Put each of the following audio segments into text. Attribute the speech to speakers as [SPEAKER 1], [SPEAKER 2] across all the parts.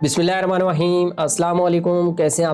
[SPEAKER 1] बिस्मिल्लाहिर्रहमानिर्रहीम अस्सलाम वालेकुम। कैसे हैं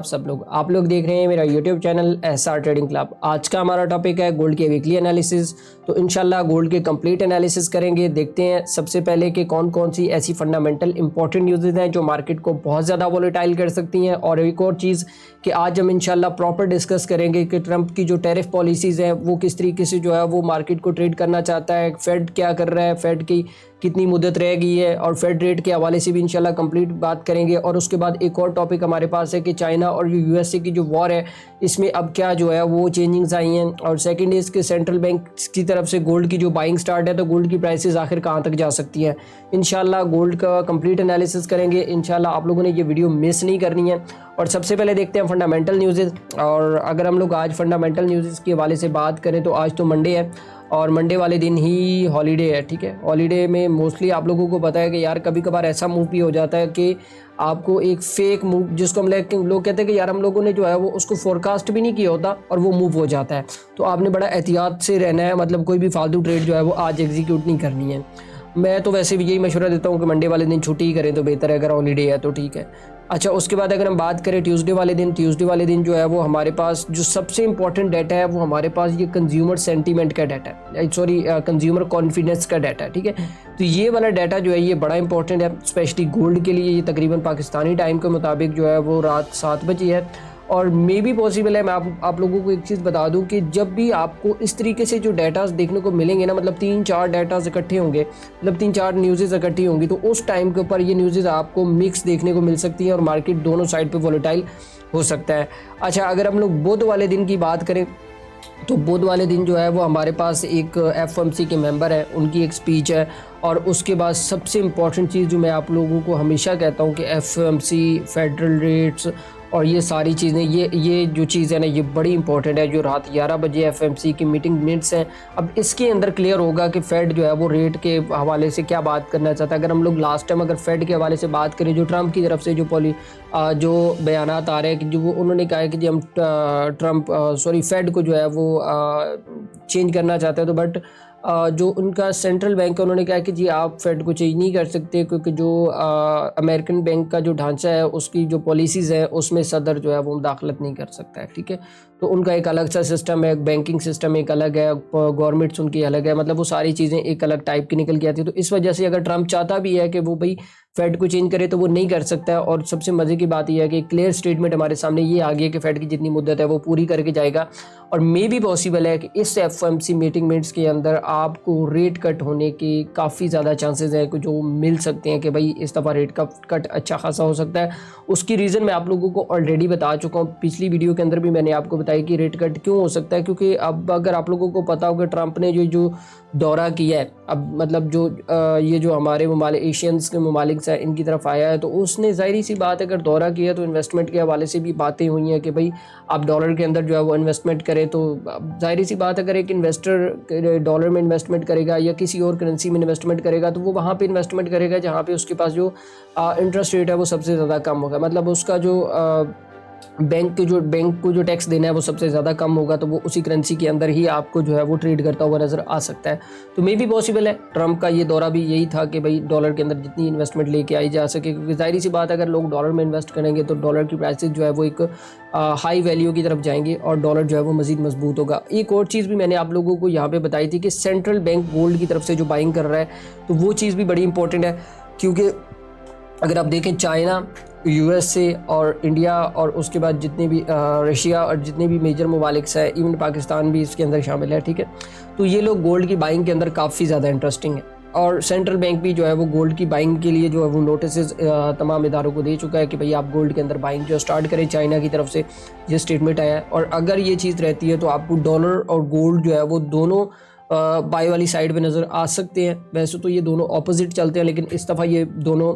[SPEAKER 1] आप लोग देख रहे हैं मेरा YouTube channel SR trading club. आज का हमारा टॉपिक है गोल्ड के वीकली एनालिसिस। तो इंशाल्लाह गोल्ड के कंप्लीट एनालिसिस करेंगे। देखते हैं सबसे पहले कि कौन कौन सी ऐसी फंडामेंटल इंपॉर्टेंट न्यूज़ हैं जो मार्केट को बहुत ज़्यादा वोलेटाइल कर सकती हैं। और एक और चीज़ कि आज हम इंशाल्लाह प्रॉपर डिस्कस करेंगे कि ट्रंप की जो टैरिफ पॉलिसीज़ हैं वो किस तरीके से जो है वो मार्केट को ट्रेड करना चाहता है, फेड क्या कर रहा है, फेड की कितनी मुद्दत रह गई है, और फेड रेट के हवाले से भी इंशाल्लाह कंप्लीट बात करेंगे। और उसके बाद एक और टॉपिक हमारे पास है कि चाइना और यूएसए की जो वॉर है इसमें अब क्या जो है वो चेंजिंग्स आई हैं। और सेकंड इज के सेंट्रल बैंक की तरफ से गोल्ड की जो बाइंग स्टार्ट है, तो गोल्ड की प्राइसेस आखिर कहाँ तक जा सकती है। इंशाल्लाह गोल्ड का कंप्लीट एनालिसिस करेंगे। इंशाल्लाह आप लोगों ने ये वीडियो मिस नहीं करनी है। और सबसे पहले देखते हैं फंडामेंटल न्यूज़। और अगर हम लोग आज फंडामेंटल न्यूज़ के हवाले से बात करें तो आज तो मंडे है और मंडे वाले दिन ही हॉलीडे है। ठीक है, हॉलीडे में मोस्टली आप लोगों को पता है कि यार कभी कभार ऐसा मूव भी हो जाता है कि आपको एक फेक मूव, जिसको हम लोग कहते हैं कि यार हम लोगों ने जो है वो उसको फोरकास्ट भी नहीं किया होता और वो मूव हो जाता है। तो आपने बड़ा एहतियात से रहना है, मतलब कोई भी फालतू ट्रेड जो है वो आज एग्जीक्यूट नहीं करनी है। मैं तो वैसे भी यही मशवरा देता हूँ कि मंडे वाले दिन छुट्टी ही करें तो बेहतर है, अगर हॉलीडे है तो ठीक है। अच्छा, उसके बाद अगर हम बात करें ट्यूसडे वाले दिन जो है वो हमारे पास जो सबसे इंपॉर्टेंट डाटा है वो हमारे पास ये कंज्यूमर सेंटीमेंट का डाटा है, सॉरी कंज्यूमर कॉन्फिडेंस का डाटा है। ठीक है, तो ये वाला डाटा जो है ये बड़ा इंपॉर्टेंट है स्पेशली गोल्ड के लिए। ये तकरीबन पाकिस्तानी टाइम के मुताबिक जो है वो रात 7 बजे है। और मे भी पॉसिबल है, मैं आप लोगों को एक चीज़ बता दूं कि जब भी आपको इस तरीके से जो डाटास देखने को मिलेंगे ना, मतलब 3-4 डाटास इकट्ठे होंगे, मतलब 3-4 न्यूज़ेज़ इकट्ठी होंगी, तो उस टाइम के ऊपर ये न्यूज़ेज़ आपको मिक्स देखने को मिल सकती हैं और मार्केट दोनों साइड पे वोलेटाइल हो सकता है। अच्छा, अगर हम लोग बुध वाले दिन की बात करें तो बुध वाले दिन जो है वो हमारे पास एक एफओएमसी के मेंबर है, उनकी एक स्पीच है। और उसके बाद सबसे इम्पॉर्टेंट चीज़ जो मैं आप लोगों को हमेशा कहता हूँ कि एफओएमसी, फेडरल रेट्स और ये सारी चीज़ें, ये जो चीज़ है ना ये बड़ी इंपॉर्टेंट है। जो रात 11 बजे एफओएमसी की मीटिंग मिनट्स हैं, अब इसके अंदर क्लियर होगा कि फ़ेड जो है वो रेट के हवाले से क्या बात करना चाहता है। अगर हम लोग लास्ट टाइम अगर फ़ेड के हवाले से बात करें, जो ट्रंप की तरफ से जो बयानात आ रहे हैं कि जो वो उन्होंने कहा है कि हम फ़ेड को जो है वो चेंज करना चाहते हैं, तो बट जो उनका सेंट्रल बैंक है उन्होंने कहा कि जी आप फेड को चेंज नहीं कर सकते, क्योंकि जो अमेरिकन बैंक का जो ढांचा है उसकी जो पॉलिसीज़ है उसमें सदर जो है वो मुदाखलत नहीं कर सकता है। ठीक है, तो उनका एक अलग सा सिस्टम है, बैंकिंग सिस्टम एक अलग है, गवर्नमेंट्स उनकी अलग है, मतलब वो सारी चीज़ें एक अलग टाइप की निकल के आती है। तो इस वजह से अगर ट्रंप चाहता भी है कि वो भाई फेड को चेंज करे तो वो नहीं कर सकता है। और सबसे मज़े की बात यह है कि क्लियर स्टेटमेंट हमारे सामने ये आ गई है कि फेड की जितनी मुद्दत है वो पूरी करके जाएगा। और मे भी पॉसिबल है कि इस एफओएमसी मीटिंग मिनट्स के अंदर आपको रेट कट होने के काफ़ी ज़्यादा चांसेस हैं कि जो मिल सकते हैं कि भाई इस दफ़ा रेट का कट अच्छा खासा हो सकता है। उसकी रीज़न मैं आप लोगों को ऑलरेडी बता चुका हूँ, पिछली वीडियो के अंदर भी मैंने आपको बताया कि रेट कट क्यों हो सकता है। क्योंकि अब अगर आप लोगों को पता हो कि ट्रंप ने जो दौरा किया है, अब मतलब जो ये जो हमारे ममालिक एशियंस के ममालिक से इनकी तरफ आया है, तो उसने ज़ाहिर सी बात अगर दौरा किया तो इन्वेस्टमेंट के हवाले से भी बातें हुई हैं कि भाई आप डॉलर के अंदर जो है वो इन्वेस्टमेंट करें। तो जाहिर सी बात अगर एक इन्वेस्टर डॉलर में इन्वेस्टमेंट करेगा या किसी और करेंसी में इन्वेस्टमेंट करेगा तो वो वहाँ पे इन्वेस्टमेंट करेगा जहाँ पे उसके पास जो इंटरेस्ट रेट है वो सबसे ज़्यादा कम होगा, मतलब उसका जो बैंक को जो टैक्स देना है वो सबसे ज़्यादा कम होगा। तो वो उसी करेंसी के अंदर ही आपको जो है वो ट्रेड करता हुआ नज़र आ सकता है। तो मे भी पॉसिबल है ट्रंप का ये दौरा भी यही था कि भाई डॉलर के अंदर जितनी इन्वेस्टमेंट लेके आई जा सके, क्योंकि जाहिर सी बात है अगर लोग डॉलर में इन्वेस्ट करेंगे तो डॉलर की प्राइसेस जो है वो एक हाई वैल्यू की तरफ जाएंगे और डॉलर जो है वो मज़ीद मजबूत होगा। एक और चीज़ भी मैंने आप लोगों को यहाँ पर बताई थी कि सेंट्रल बैंक गोल्ड की तरफ से जो बाइंग कर रहा है, तो वो चीज़ भी बड़ी इंपॉर्टेंट है। क्योंकि अगर आप देखें चाइना, यूएसए और इंडिया और उसके बाद जितने भी रशिया और जितने भी मेजर ममालिक हैं, इवन पाकिस्तान भी इसके अंदर शामिल है। ठीक है, तो ये लोग गोल्ड की बाइंग के अंदर काफ़ी ज़्यादा इंटरेस्टिंग है। और सेंट्रल बैंक भी जो है वो गोल्ड की बाइंग के लिए जो है वो नोटिस तमाम इदारों को दे चुका है कि भाई आप गोल्ड के अंदर बाइंग जो स्टार्ट करें। चाइना की तरफ से ये स्टेटमेंट आया है। और अगर ये चीज़ रहती है तो आपको डॉलर और गोल्ड जो है वो दोनों बाय वाली साइड पे नज़र आ सकते हैं। वैसे तो ये दोनों ऑपोजिट चलते हैं, लेकिन इस दफ़ा ये दोनों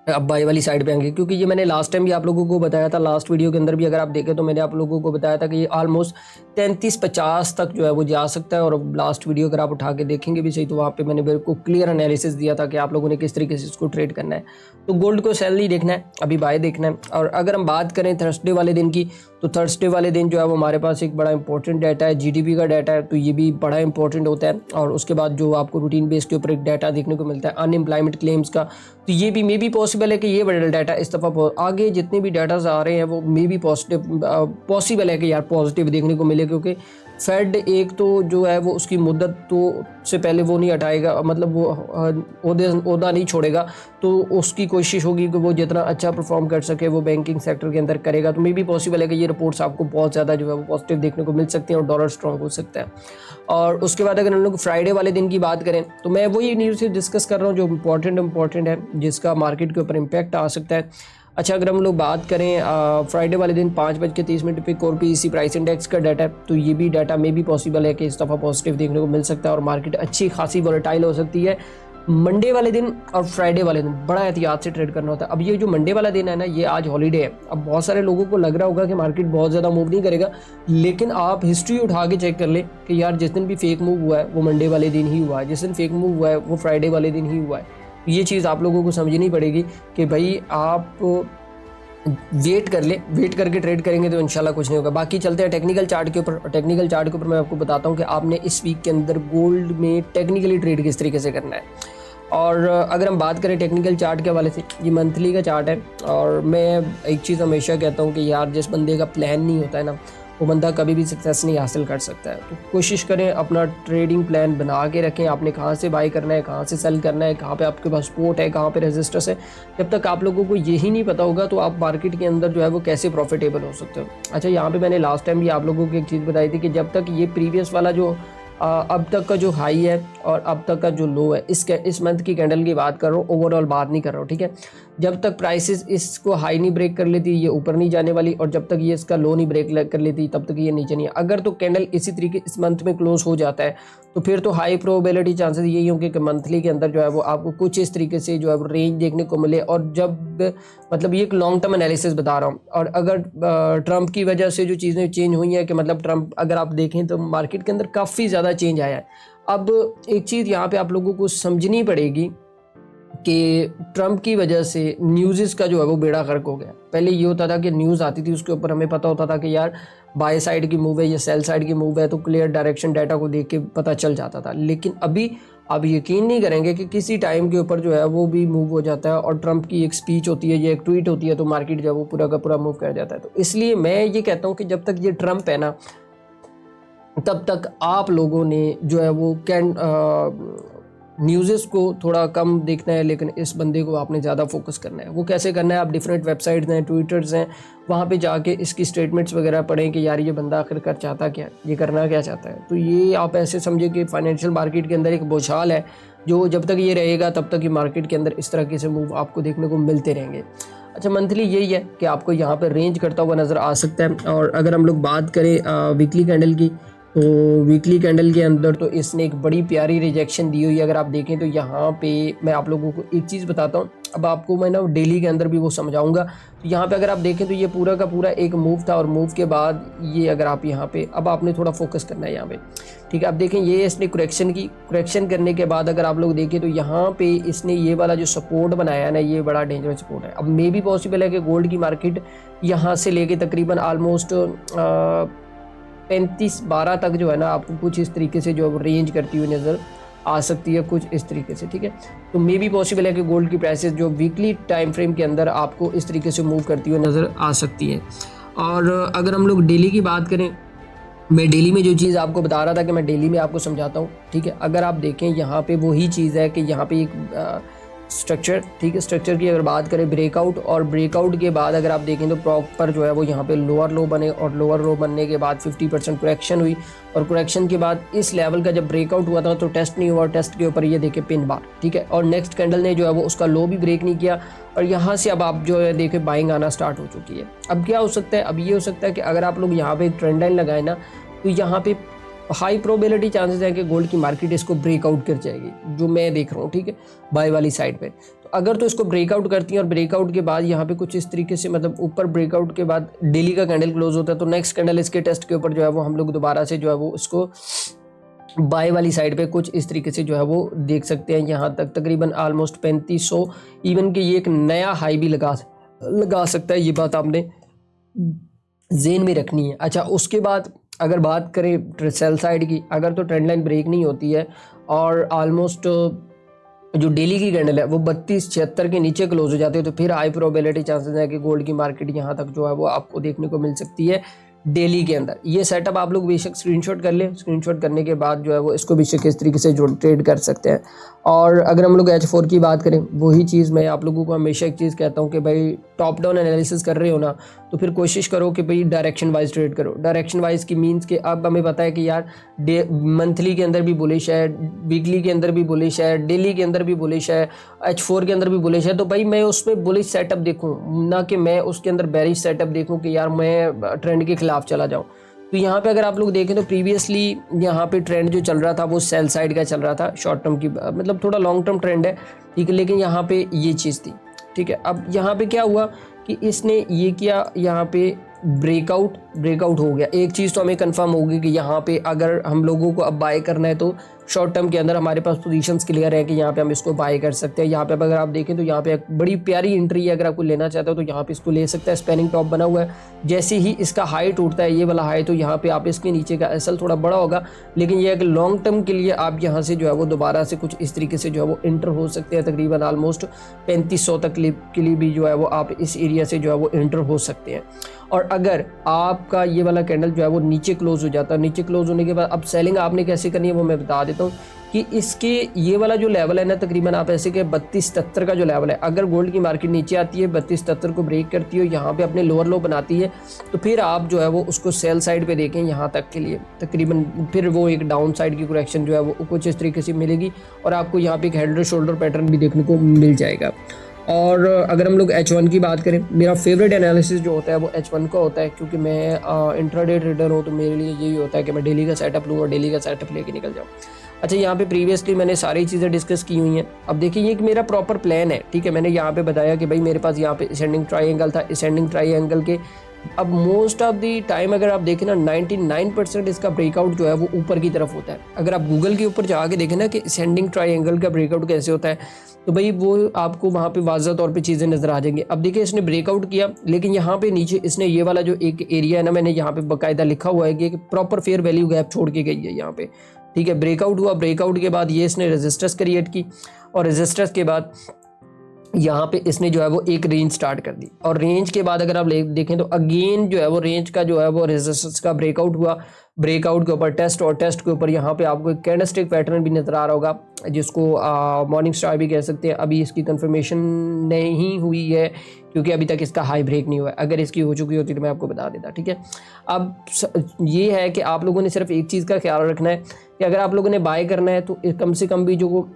[SPEAKER 1] अब बाई वाली साइड पे आएंगे, क्योंकि ये मैंने लास्ट टाइम भी आप लोगों को बताया था, लास्ट वीडियो के अंदर भी अगर आप देखें तो मैंने आप लोगों को बताया था कि ये ऑलमोस्ट 33-50 तक जो है वो जा सकता है। और लास्ट वीडियो अगर आप उठा के देखेंगे भी सही तो वहाँ पे मैंने बिल्कुल क्लियर एनालिसिस दिया था कि आप लोगों ने किस तरीके से इसको ट्रेड करना है। तो गोल्ड को सेल नहीं देखना है, अभी बाय देखना है। और अगर हम बात करें थर्सडे वाले दिन की, तो थर्सडे वाले दिन जो है वो हमारे पास एक बड़ा इंपॉर्टेंट डाटा है, जीडीपी का डाटा है, तो ये भी बड़ा इंपॉर्टेंट होता है। और उसके बाद जो आपको रूटीन बेस के ऊपर एक डाटा देखने को मिलता है अनएम्प्लॉयमेंट क्लेम्स का, तो ये भी मे बी पॉसिबल पॉसिबल है कि ये बड़ा डाटा इस दफ़ा आगे जितने भी डाटाज आ रहे हैं वो मे बी पॉसिबल है कि यार पॉजिटिव देखने को मिले, क्योंकि फेड एक तो जो है वो उसकी मुद्दत तो से पहले वो नहीं हटाएगा, मतलब वो ओहदा नहीं छोड़ेगा, तो उसकी कोशिश होगी कि वो जितना अच्छा परफॉर्म कर सके वो बैंकिंग सेक्टर के अंदर करेगा। तो मे बी पॉसिबल है कि ये रिपोर्ट्स आपको बहुत ज़्यादा जो है वो पॉजिटिव देखने को मिल सकती हैं और डॉलर स्ट्रॉन्ग हो सकता है। और उसके बाद अगर हम लोग फ्राइडे वाले दिन की बात करें तो मैं वही न्यूज़ डिस्कस कर रहा हूँ जो इंपॉर्टेंट है, जिसका मार्केट के ऊपर इम्पैक्ट आ सकता है। अच्छा, अगर हम लोग बात करें फ्राइडे वाले दिन 5:30 पे कोर पीईसी प्राइस इंडेक्स का डाटा है, तो ये भी डाटा में भी पॉसिबल है कि इस दफ़ा पॉजिटिव देखने को मिल सकता है और मार्केट अच्छी खासी वोलेटाइल हो सकती है। मंडे वाले दिन और फ्राइडे वाले दिन बड़ा एहतियात से ट्रेड करना होता है। अब ये जो मंडे वाला दिन है ना, ये आज हॉलीडे है। अब बहुत सारे लोगों को लग रहा होगा कि मार्केट बहुत ज़्यादा मूव नहीं करेगा, लेकिन आप हिस्ट्री उठा के चेक कर ले कि यार जिस दिन भी फेक मूव हुआ है वो मंडे वाले दिन ही हुआ है, जिस दिन फेक मूव हुआ है वो फ्राइडे वाले दिन ही हुआ है। ये चीज़ आप लोगों को समझनी पड़ेगी कि भाई आप वेट करके ट्रेड करेंगे तो इंशाल्लाह कुछ नहीं होगा। बाकी चलते हैं टेक्निकल चार्ट के ऊपर। टेक्निकल चार्ट के ऊपर मैं आपको बताता हूँ कि आपने इस वीक के अंदर गोल्ड में टेक्निकली ट्रेड किस तरीके से करना है। और अगर हम बात करें टेक्निकल चार्ट के हवाले से, ये मंथली का चार्ट है और मैं एक चीज़ हमेशा कहता हूँ कि यार जिस बंदे का प्लान नहीं होता है ना, वो बंदा कभी भी सक्सेस नहीं हासिल कर सकता है। तो कोशिश करें अपना ट्रेडिंग प्लान बना के रखें, आपने कहाँ से बाई करना है, कहाँ से सेल करना है, कहाँ पे आपके पास सपोर्ट है, कहाँ पे रेजिस्टेंस है। जब तक आप लोगों को यही नहीं पता होगा तो आप मार्केट के अंदर जो है वो कैसे प्रॉफिटेबल हो सकते हो। अच्छा, यहाँ पे मैंने लास्ट टाइम भी आप लोगों को एक चीज़ बताई थी कि जब तक ये प्रीवियस वाला जो अब तक का जो हाई है और अब तक का जो लो है, इस मंथ की कैंडल की बात कर रहा हूँ, ओवरऑल बात नहीं कर रहा हूँ, ठीक है। जब तक प्राइसेस इसको हाई नहीं ब्रेक कर लेती ये ऊपर नहीं जाने वाली, और जब तक ये इसका लो नहीं ब्रेक कर लेती तब तक ये नीचे नहीं है। अगर तो कैंडल इसी तरीके इस मंथ में क्लोज हो जाता है तो फिर तो हाई प्रोबेबिलिटी चांसेस यही होंगे कि मंथली के अंदर जो है वो आपको कुछ इस तरीके से जो है रेंज देखने को मिले। और जब मतलब ये एक लॉन्ग टर्म एनालिसिस बता रहा हूँ, और अगर ट्रंप की वजह से जो चीज़ें चेंज हुई हैं कि मतलब ट्रंप अगर आप देखें तो मार्केट के अंदर काफ़ी ज़्यादा चेंज आया है। अब एक चीज़ यहाँ पे आप लोगों को समझनी पड़ेगी कि ट्रंप की वजह से न्यूज़ का जो है वो बेड़ा गर्क हो गया। पहले ये होता था कि न्यूज़ आती थी उसके ऊपर हमें पता होता था कि यार बाय साइड की मूव है या सेल साइड की मूव है, तो क्लियर डायरेक्शन डाटा को देख के पता चल जाता था। लेकिन अभी आप यकीन नहीं करेंगे कि किसी टाइम के ऊपर जो है वो भी मूव हो जाता है, और ट्रंप की एक स्पीच होती है या एक ट्वीट होती है तो मार्केट जो है वो पूरा का पूरा मूव कर जाता है। तो इसलिए मैं ये कहता हूँ कि जब तक ये ट्रंप है ना, तब तक आप लोगों ने जो है वो न्यूज़ को थोड़ा कम देखना है, लेकिन इस बंदे को आपने ज़्यादा फोकस करना है। वो कैसे करना है, आप डिफरेंट वेबसाइट्स हैं, ट्विटर्स हैं, वहाँ पे जाके इसकी स्टेटमेंट्स वगैरह पढ़ें कि यार ये बंदा आखिरकार चाहता क्या, ये करना क्या चाहता है। तो ये आप ऐसे समझे कि फाइनेंशियल मार्केट के अंदर एक बोझाल है जो जब तक ये रहेगा तब तक ये मार्केट के अंदर इस तरह से मूव आपको देखने को मिलते रहेंगे। अच्छा, मंथली यही है कि आपको यहाँ पर रेंज करता हुआ नज़र आ सकता है। और अगर हम लोग बात करें वीकली कैंडल की, तो वीकली कैंडल के अंदर तो इसने एक बड़ी प्यारी रिजेक्शन दी हुई है। अगर आप देखें तो यहाँ पे मैं आप लोगों को एक चीज़ बताता हूँ, अब आपको मैं ना डेली के अंदर भी वो समझाऊंगा। तो यहाँ पे अगर आप देखें तो ये पूरा का पूरा एक मूव था, और मूव के बाद ये अगर आप यहाँ पे अब आपने थोड़ा फोकस करना है यहाँ पे, ठीक है। आप देखें ये इसने करेक्शन करने के बाद अगर आप लोग देखें तो यहाँ पे इसने ये वाला जो सपोर्ट बनाया है ना, ये बड़ा डेंजरस सपोर्ट है। अब मे भी पॉसिबल है कि गोल्ड की मार्केट यहाँ से लेके तकरीबन आलमोस्ट 35-12 तक जो है ना आपको कुछ इस तरीके से जो रेंज करती हुई नज़र आ सकती है, कुछ इस तरीके से, ठीक है। तो मे भी पॉसिबल है कि गोल्ड की प्राइसेस जो वीकली टाइम फ्रेम के अंदर आपको इस तरीके से मूव करती हुई नज़र आ सकती है। और अगर हम लोग डेली की बात करें, मैं डेली में जो चीज़ आपको बता रहा था कि मैं डेली में आपको समझाता हूँ, ठीक है। अगर आप देखें यहाँ पे वही चीज़ है कि यहाँ पे एक स्ट्रक्चर, ठीक है, स्ट्रक्चर की अगर बात करें ब्रेकआउट, और ब्रेकआउट के बाद अगर आप देखें तो प्रॉपर जो है वो यहाँ पे लोअर लो बने, और लोअर लो बनने के बाद 50% करेक्शन हुई, और करेक्शन के बाद इस लेवल का जब ब्रेकआउट हुआ था तो टेस्ट नहीं हुआ, टेस्ट के ऊपर ये देखे पिन बार, ठीक है। और नेक्स्ट कैंडल ने जो है वो उसका लो भी ब्रेक नहीं किया, और यहाँ से अब आप जो है देखे बाइंग आना स्टार्ट हो चुकी है। अब क्या हो सकता है, अब ये हो सकता है कि अगर आप लोग यहाँ पे ट्रेंड लाइन लगाए ना, तो यहाँ पे हाई प्रोबेबिलिटी चांसेस है कि गोल्ड की मार्केट इसको ब्रेकआउट कर जाएगी, जो मैं देख रहा हूँ, ठीक है, बाय वाली साइड पे। तो अगर तो इसको ब्रेकआउट करती है और ब्रेकआउट के बाद यहाँ पे कुछ इस तरीके से मतलब ऊपर ब्रेकआउट के बाद डेली का कैंडल क्लोज होता है, तो नेक्स्ट कैंडल इसके टेस्ट के ऊपर जो है वो हम लोग दोबारा से जो है वो इसको बाय वाली साइड पे कुछ इस तरीके से जो है वो देख सकते हैं। यहाँ तक तकरीबन आलमोस्ट 3500 इवन कि ये एक नया हाई भी लगा सकता है, ये बात आपने जेन में रखनी है। अच्छा, उसके बाद अगर बात करें सेल साइड की, अगर तो ट्रेंड लाइन ब्रेक नहीं होती है और ऑलमोस्ट जो डेली की कैंडल है वो 3276 के नीचे क्लोज हो जाती है, तो फिर हाई प्रोबेबिलिटी चांसेस है कि गोल्ड की मार्केट यहाँ तक जो है वो आपको देखने को मिल सकती है डेली के अंदर। ये सेटअप आप लोग बेशक स्क्रीनशॉट कर लें, स्क्रीनशॉट करने के बाद जो है वो इसको बेशक इस तरीके से जो ट्रेड कर सकते हैं। और अगर हम लोग H4 की बात करें, वही चीज़ मैं आप लोगों को हमेशा एक चीज़ कहता हूँ कि भाई टॉप डाउन एनालिसिस कर रहे हो ना, तो फिर कोशिश करो कि भाई डायरेक्शन वाइज ट्रेड करो। डायरेक्शन वाइज की मीन्स कि अब हमें पता है कि यार मंथली के अंदर भी बुलिश है, वीकली के अंदर भी बुलिश है, डेली के अंदर भी बुलिश है, H4 के अंदर भी बुलिश है, तो भाई मैं उसमें बुलिश सेटअप देखूँ, ना कि मैं उसके अंदर बेरिश सेटअप देखूँ कि यार मैं ट्रेंड के खिलाफ चला जाऊँ। तो यहाँ पे अगर आप लोग देखें तो प्रीवियसली यहाँ पे ट्रेंड जो चल रहा था वो सेल साइड का चल रहा था, शॉर्ट टर्म की मतलब थोड़ा लॉन्ग टर्म ट्रेंड है, ठीक है, लेकिन यहाँ पे ये चीज़ थी, ठीक है। अब यहाँ पे क्या हुआ कि इसने ये किया, यहाँ पे ब्रेकआउट हो गया। एक चीज़ तो हमें कंफर्म होगी कि यहाँ पे अगर हम लोगों को अब बाय करना है तो शॉर्ट टर्म के अंदर हमारे पास पोजीशंस क्लियर है कि यहाँ पे हम इसको बाय कर सकते हैं। यहाँ पे अगर आप देखें तो यहाँ पे एक बड़ी प्यारी एंट्री है, अगर आपको लेना चाहते हो तो यहाँ पे इसको ले सकते हैं। स्पैनिंग टॉप बना हुआ है, जैसे ही इसका हाई टूटता है, ये वाला हाई, तो यहाँ पे आप इसके नीचे का एसएल थोड़ा बड़ा होगा, लेकिन ये एक लॉन्ग टर्म के लिए आप यहाँ से जो है वो दोबारा से कुछ इस तरीके से जो है वो एंटर हो सकते हैं। तकरीबन ऑलमोस्ट 3500 तक के लिए भी जो है वो आप इस एरिया से जो है वो एंटर हो सकते हैं। और अगर आपका ये वाला कैंडल जो है वो नीचे क्लोज हो जाता है, नीचे क्लोज होने के बाद अब सेलिंग आपने कैसे करनी है वो मैं बता देता हूँ कि इसके ये वाला जो लेवल है ना, तकरीबन आप ऐसे के 3273 का जो लेवल है, अगर गोल्ड की मार्केट नीचे आती है 3273 को ब्रेक करती है, यहाँ पे अपने लोअर लो बनाती है, तो फिर आप जो है वो उसको सेल साइड पे देखें यहाँ तक के लिए तकरीबन, फिर वो एक डाउन साइड की करेक्शन जो है वो कुछ इस तरीके से मिलेगी और आपको यहाँ पे एक हेड शोल्डर पैटर्न भी देखने को मिल जाएगा। और अगर हम लोग H1 की बात करें, मेरा फेवरेट एनालिसिस जो होता है वो H1 का होता है, क्योंकि मैं इंट्राडे ट्रेडर हूँ, तो मेरे लिए यही होता है कि मैं डेली का सेटअप लूँ और डेली का सेटअप लेके निकल जाऊँ। अच्छा, यहाँ पे प्रीवियसली मैंने सारी चीज़ें डिस्कस की हुई हैं। अब देखिए ये एक मेरा प्रॉपर प्लान है, ठीक है। मैंने यहाँ पे बताया कि भाई मेरे पास यहाँ पे असेंडिंग ट्राइंगल था, असेंडिंग ट्राइंगल के अब मोस्ट ऑफ द टाइम अगर आप देखें ना 99% इसका ब्रेकआउट जो है वो ऊपर की तरफ होता है। अगर आप गूगल के ऊपर जाके देखें ना कि असेंडिंग ट्राइंगल का ब्रेकआउट कैसे होता है, तो भाई वो आपको वहाँ पे वाज़ह तौर पे चीज़ें नज़र आ जाएंगी। अब देखिए इसने ब्रेकआउट किया, लेकिन यहाँ पे नीचे इसने ये वाला जो एक एरिया है ना, मैंने यहाँ पे बाकायदा लिखा हुआ है कि प्रॉपर फेयर वैल्यू गैप छोड़ के गई है यहाँ पे, ठीक है। ब्रेकआउट हुआ, ब्रेकआउट के बाद ये इसने रेजिस्टेंस क्रिएट की और रेजिस्टेंस के बाद यहाँ पे इसने जो है वो एक रेंज स्टार्ट कर दी, और रेंज के बाद अगर आप देखें तो अगेन जो है वो रेंज का जो है वो रेजिस्टेंस का ब्रेकआउट हुआ, ब्रेकआउट के ऊपर टेस्ट, और टेस्ट के ऊपर यहाँ पे आपको एक कैंडलस्टिक पैटर्न भी नज़र आ रहा होगा, जिसको मॉर्निंग स्टार भी कह सकते हैं। अभी इसकी कंफर्मेशन नहीं हुई है क्योंकि अभी तक इसका हाई ब्रेक नहीं हुआ है। अगर इसकी हो चुकी होती तो मैं आपको बता देता, ठीक है। अब ये है कि आप लोगों ने सिर्फ एक चीज़ का ख्याल रखना है कि अगर आप लोगों ने बाय करना है तो कम से कम भी जो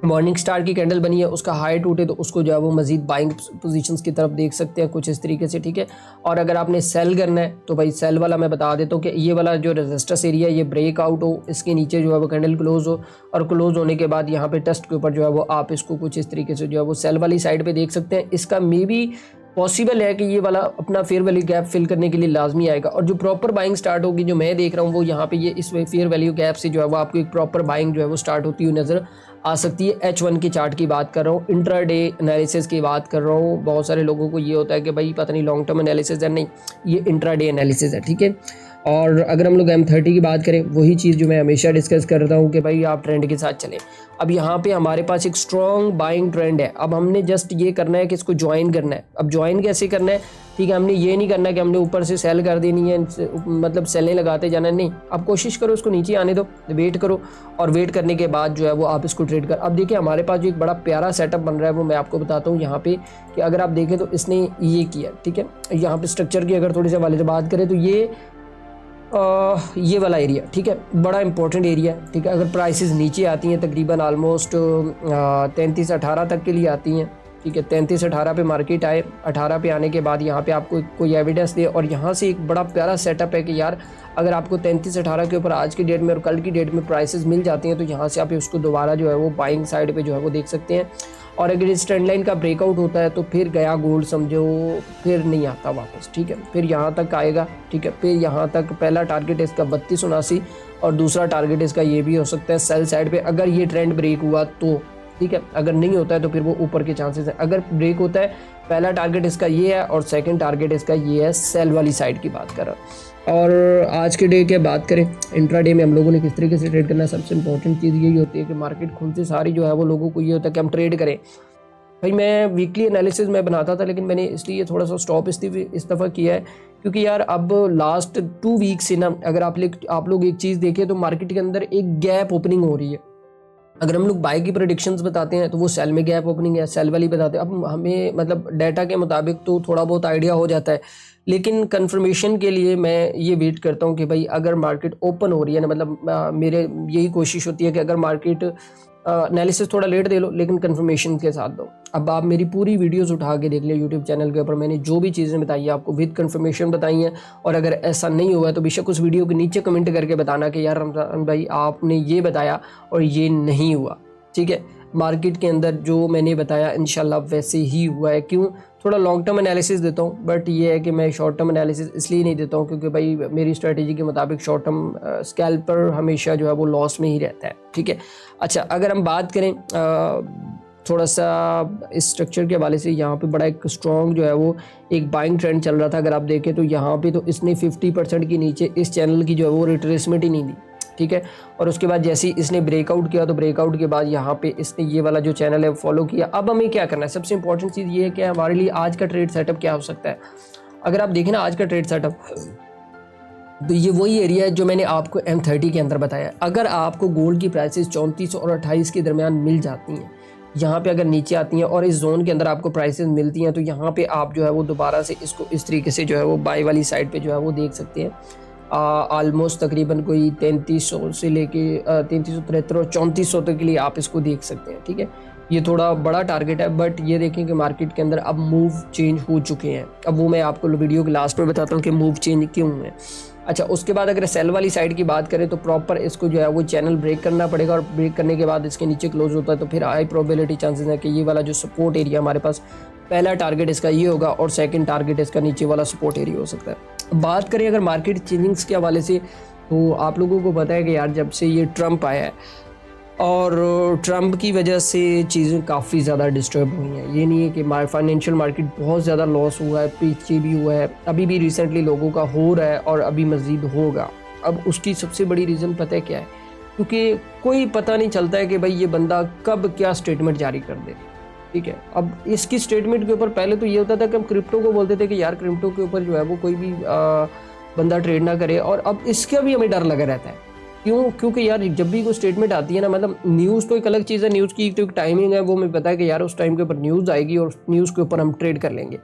[SPEAKER 1] मॉर्निंग स्टार की कैंडल बनी है उसका हाई टूटे तो उसको जो है वो मजीद बाइंग पोजीशंस की तरफ देख सकते हैं कुछ इस तरीके से, ठीक है। और अगर आपने सेल करना है तो भाई सेल वाला मैं बता देता हूँ कि ये वाला जो रेजिस्टेंस एरिया है ये ब्रेक आउट हो, इसके नीचे जो है वो कैंडल क्लोज हो, और क्लोज होने के बाद यहाँ पे टेस्ट के ऊपर जो है वो आप इसको कुछ इस तरीके से जो है वो सेल वाली साइड पर देख सकते हैं। इसका मे बी पॉसिबल है कि ये वाला अपना फेयर वैल्यू गैप फिल करने के लिए लाजमी आएगा, और जो प्रॉपर बाइंग स्टार्ट होगी जो मैं देख रहा हूँ वो यहाँ पे ये इस फेयर वैल्यू गैप से जो है वो आपको एक प्रॉपर बाइंग जो है वो स्टार्ट होती हुई नज़र आ सकती है। H1 की चार्ट की बात कर रहा हूँ, इंट्राडे एनालिसिस की बात कर रहा हूँ। बहुत सारे लोगों को ये होता है कि भाई पता नहीं लॉन्ग टर्म एनालिसिस है, नहीं, ये इंट्राडे एनालिसिस है, ठीक है। और अगर हम लोग M30 की बात करें, वही चीज़ जो मैं हमेशा डिस्कस करता हूँ कि भाई आप ट्रेंड के साथ चलें। अब यहाँ पे हमारे पास एक स्ट्रॉन्ग बाइंग ट्रेंड है, अब हमने जस्ट ये करना है कि इसको ज्वाइन करना है। अब ज्वाइन कैसे करना है, ठीक है, हमने ये नहीं करना कि हमने ऊपर से सेल कर देनी है, मतलब सेलें लगाते जाना, नहीं। आप कोशिश करो इसको नीचे आने दो, वेट करो, और वेट करने के बाद जो है वो आप इसको ट्रेड कर। अब देखिए हमारे पास जो एक बड़ा प्यारा सेटअप बन रहा है वो मैं आपको बताता हूँ यहाँ पे, कि अगर आप देखें तो इसने ये किया, ठीक है। यहाँ पे स्ट्रक्चर की अगर थोड़ी सी वाले से बात करें तो ये वाला एरिया, ठीक है, बड़ा इंपॉर्टेंट एरिया है, ठीक है। अगर प्राइसेस नीचे आती हैं तकरीबन ऑलमोस्ट 33-18 तक के लिए आती हैं, ठीक है, 33-18 पे मार्केट आए, 18 पे आने के बाद यहाँ पे आपको कोई एविडेंस दे, और यहाँ से एक बड़ा प्यारा सेटअप है कि यार अगर आपको 33-18 के ऊपर आज की डेट में और कल की डेट में प्राइसेस मिल जाती हैं तो यहाँ से आप उसको दोबारा जो है वो बाइंग साइड पे जो है वो देख सकते हैं। और अगर इस ट्रेंड लाइन का ब्रेकआउट होता है तो फिर गया गोल्ड समझो, फिर नहीं आता वापस, ठीक है, फिर यहाँ तक आएगा, ठीक है। फिर यहाँ तक पहला टारगेट है इसका 3279, और दूसरा टारगेट इसका ये भी हो सकता है सेल साइड पे, अगर ये ट्रेंड ब्रेक हुआ तो ठीक है। अगर नहीं होता है तो फिर वो ऊपर के चांसेस हैं। अगर ब्रेक होता है, पहला टारगेट इसका ये है और सेकंड टारगेट इसका ये है, सेल वाली साइड की बात कर रहा हूं। और आज के डे की बात करें, इंट्राडे में हम लोगों ने किस तरीके से ट्रेड करना है, सबसे इंपॉर्टेंट चीज़ यही होती है कि मार्केट खुलते सारी जो है वो लोगों को ये होता है कि हम ट्रेड करें। भाई मैं वीकली एनालिसिस में बनाता था, लेकिन मैंने इसलिए थोड़ा सा स्टॉप इस दफ़ा किया है क्योंकि यार अब लास्ट 2 वीक से ना, अगर आप लोग एक चीज़ देखें तो मार्केट के अंदर एक गैप ओपनिंग हो रही है। अगर हम लोग बाय की प्रेडिक्शंस बताते हैं तो वो सेल में गैप ओपनिंग है, सेल वाली बताते हैं। अब हमें मतलब डाटा के मुताबिक तो थोड़ा बहुत आइडिया हो जाता है, लेकिन कंफर्मेशन के लिए मैं ये वेट करता हूँ कि भाई अगर मार्केट ओपन हो रही है ना, मतलब मेरे यही कोशिश होती है कि अगर मार्केट एनालिसिस थोड़ा लेट दे लो लेकिन कंफर्मेशन के साथ दो। अब आप मेरी पूरी वीडियोस उठा के देख लिया यूट्यूब चैनल के ऊपर, मैंने जो भी चीज़ें बताई है आपको विद कंफर्मेशन बताई हैं। और अगर ऐसा नहीं हुआ है तो बेशक उस वीडियो के नीचे कमेंट करके बताना कि यार रमजान भाई आपने ये बताया और ये नहीं हुआ, ठीक है। मार्केट के अंदर जो मैंने बताया इंशाल्लाह वैसे ही हुआ है। क्यों? थोड़ा लॉन्ग टर्म एनालिसिस देता हूँ, बट ये है कि मैं शॉर्ट टर्म एनालिसिस इसलिए नहीं देता हूँ क्योंकि भाई मेरी स्ट्रेटेजी के मुताबिक शॉर्ट टर्म स्कैल्पर हमेशा जो है वो लॉस में ही रहता है, ठीक है। अच्छा, अगर हम बात करें थोड़ा सा इस स्ट्रक्चर के हवाले से, यहाँ पे बड़ा एक स्ट्रॉन्ग जो है वो एक बाइंग ट्रेंड चल रहा था। अगर आप देखें तो यहाँ पे तो इसने 50% के नीचे इस चैनल की जो है वो रिट्रेसमेंट ही नहीं दी, ठीक है। और उसके बाद जैसे ही इसने ब्रेकआउट किया तो ब्रेकआउट के बाद यहाँ पे इसने ये वाला जो चैनल है फॉलो किया। अब हमें क्या करना है, सबसे इंपॉर्टेंट चीज़ ये है कि हमारे लिए आज का ट्रेड सेटअप क्या हो सकता है। अगर आप देखें ना आज का ट्रेड सेटअप, तो ये वही एरिया है जो मैंने आपको M30 के अंदर बताया। अगर आपको गोल्ड की प्राइसेस 34 और 28 के दरमियान मिल जाती हैं, यहाँ पे अगर नीचे आती हैं और इस जोन के अंदर आपको प्राइसेस मिलती हैं, तो यहाँ पे आप जो है वो दोबारा से इसको इस तरीके से जो है वो बाई वाली साइड पे जो है वो देख सकते हैं। ऑलमोस्ट तकरीबन कोई 3300 से लेके 3373 और 3400 तक के लिए आप इसको देख सकते हैं, ठीक है। ये थोड़ा बड़ा टारगेट है, बट ये देखें कि मार्केट के अंदर अब मूव चेंज हो चुके हैं। अब वो मैं आपको वीडियो के लास्ट में बताता हूँ कि मूव चेंज क्यों हुए। अच्छा, उसके बाद अगर सेल वाली साइड की बात करें तो प्रॉपर इसको जो है वो चैनल ब्रेक करना पड़ेगा, और ब्रेक करने के बाद इसके नीचे क्लोज होता है तो फिर हाई प्रोबेबिलिटी चांसेस है कि ये वाला जो सपोर्ट एरिया हमारे पास, पहला टारगेट इसका ये होगा और सेकंड टारगेट इसका नीचे वाला सपोर्ट एरिया हो सकता है। बात करें अगर मार्केट चेंजिंग्स के हवाले से, तो आप लोगों को पता है कि यार जब से ये ट्रम्प आया है और ट्रम्प की वजह से चीज़ें काफ़ी ज़्यादा डिस्टर्ब हुई हैं। ये नहीं है कि फाइनेंशियल मार्केट बहुत ज़्यादा लॉस हुआ है, पीछे भी हुआ है, अभी भी रिसेंटली लोगों का हो रहा है और अभी मज़ीद होगा। अब उसकी सबसे बड़ी रीज़न पता है क्या है? क्योंकि कोई पता नहीं चलता है कि भाई ये बंदा कब क्या स्टेटमेंट जारी कर दे, ठीक है। अब इसकी स्टेटमेंट के ऊपर पहले तो ये होता था कि हम क्रिप्टो को बोलते थे कि यार क्रिप्टो के ऊपर जो है वो कोई भी बंदा ट्रेड ना करे, और अब इसका भी हमें डर लगा रहता है। क्यों? क्योंकि यार जब भी कोई स्टेटमेंट आती है ना, मतलब न्यूज़ तो एक अलग चीज़ है, न्यूज़ की तो एक टाइमिंग है, वो मुझे पता है कि यार उस टाइम के ऊपर न्यूज़ आएगी और न्यूज़ के ऊपर हम ट्रेड कर लेंगे।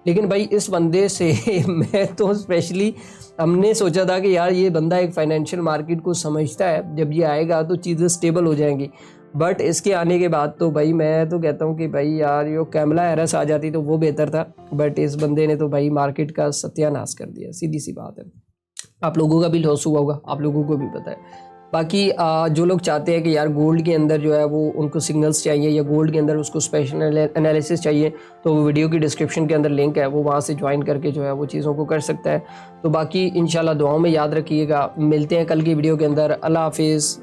[SPEAKER 1] लेकिन भाई इस बंदे से मैं तो स्पेशली हमने सोचा था कि यार ये बंदा एक फाइनेंशियल मार्केट को समझता है, जब ये आएगा तो चीज़ें स्टेबल हो जाएंगी। बट इसके आने के बाद तो भाई मैं तो कहता हूँ कि भाई यार यो कैमला हैरिस आ जाती तो वो बेहतर था, बट इस बंदे ने तो भाई मार्केट का सत्यानाश कर दिया, सीधी सी बात है। आप लोगों का भी लॉस हुआ होगा, आप लोगों को भी पता है। बाकी जो लोग चाहते हैं कि यार गोल्ड के अंदर जो है वो उनको सिग्नल्स चाहिए या गोल्ड के अंदर उसको स्पेशल एनालिसिस चाहिए, तो वो वीडियो की डिस्क्रिप्शन के अंदर लिंक है, वो वहाँ से ज्वाइन करके जो है वो चीज़ों को कर सकता है। तो बाकी इंशाल्लाह दुआओं में याद रखिएगा, मिलते हैं कल की वीडियो के अंदर। अल्लाह हाफिज़।